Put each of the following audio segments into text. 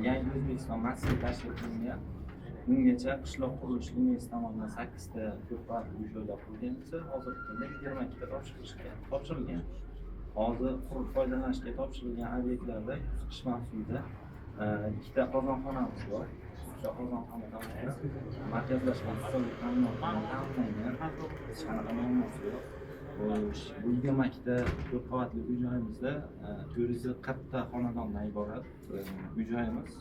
Yangi O'zbekiston massiv tashkil qilingan. Bungacha qishloq qurilish liniyasi tomonidan 8 ta ko'p qavatli uy-joylar qurilgan bo'lsa, hozirgi kunda 22 ta topshirilgan. Hozir qurib foydalanishga topshirilgan obyektlarda qish mavsumida 2 ta qozonxonamiz bor. Qozonxonadan markazlashgan issiqlik ta'minoti bilan ta'minlangan. Hech qanaqa muammosi yo'q. Bu 22 ta ko'p qavatli uy-joyimizda 440 ta xonadondan iborat uy-joyimiz.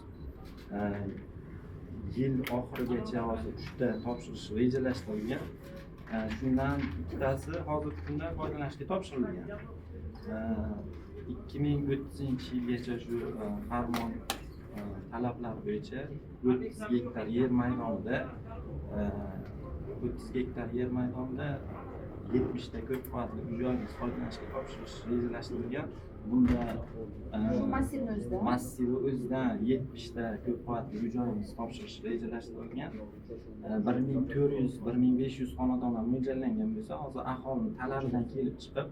Yil oxirigacha hozir 3 ta topshirish rejalashtirilgan. Shundan ikkitasi hozirgi kunda foydalanishga topshirilgan. 2030-yilgacha shu farmon talablari bo'yicha 30 gektar yer maydonida 70 ta ko'p qavatli uy-joyimiz foydalanishga topshirish rejalashtirilgan. Bunda massivi o'zidan 70 ta ko'p qavatli uy-joyimiz topshirish rejalashtirilgan. 1400-1500 xonadonga mo'ljallangan bo'lsa, hozir aholining talabidan kelib chiqib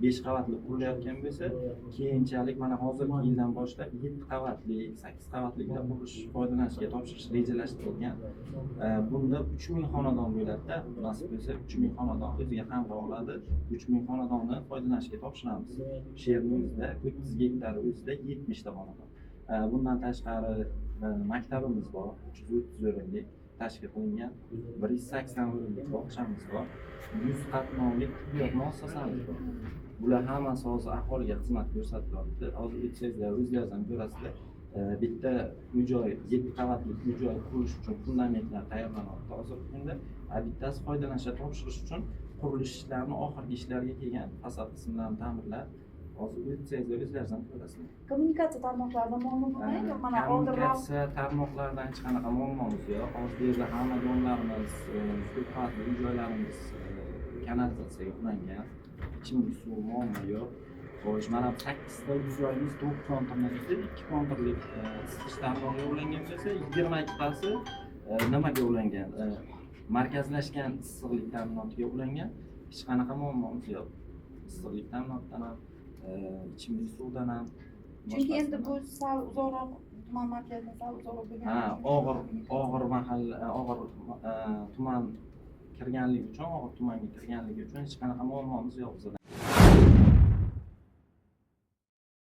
5 qavatli qurilayotgan bo'lsa, keyinchalik mana hozirgi yildan boshlab 7 qavatli, 8 qavatlikda qurish foydalanishga topshirish rejalashtirilgan. Bunda 3000 xonadon bo'ladi-da, nasib bo'lsa 3000 xonadon o'ziga qamrab oladi. 3000 xonadonni foydalanishga topshiramiz. Sherimizda 30 gektar o'zida 70 ta xonadon. Bundan tashqari maktabimiz bor, 330 o'rinli tashkil qilingan. 180 o'rinli bog'chamiz bor. 100 qatnovlik tibbiyot muassasamiz bor. Bular hammasi hozir aholiga xizmat ko'rsatilyapti. Hozir aytsangizlar, o'zlaringizdan ko'rasizlar. Bitta uy-joy, 7 qavatli uy-joy qurish uchun fundamentlar tayyorlanyapti hozirgi kunda. Bittasi foydalanishga topshirish uchun qurilish ishlarining oxirgi ishlariga kelgan fasad qismlarini ta'mirlab, hozir o'zlaringizlar o'zlaringizdan ko'rasizlar. Kommunikatsiya tarmoqlarida muammo bo'lmaydi? Mana kommunikatsiya tarmoqlaridan hech qanaqa muammomiz yo'q. Hozir bu yerda hamma domlarimiz, ko'p qavatli uy-joylarimiz kanalizatsiyaga ulangan. Ichimlik suvi muammo yo'q. Xo'sh, mana 8 ta uy-joyimiz 9 kontirlik, 2 kontirlik isitish tarmog'iga ulangan bo'lsa, 22 tasi nimaga ulangan? Markazlashgan issiqlik ta'minotiga ulangan. Hech qanaqa muammomiz yo'q. Issiqlik ta'minotidan ham, ichimlik suvdan ham. Chunki endi bu sal uzoqroq tuman markazidan sal uzoqroq bo'lgan. Og'ir mahalla, og'ir tuman kirganligi uchun, og'ir tumanga kirganligi uchun hech qanaqa muammomiz yo'q bizda.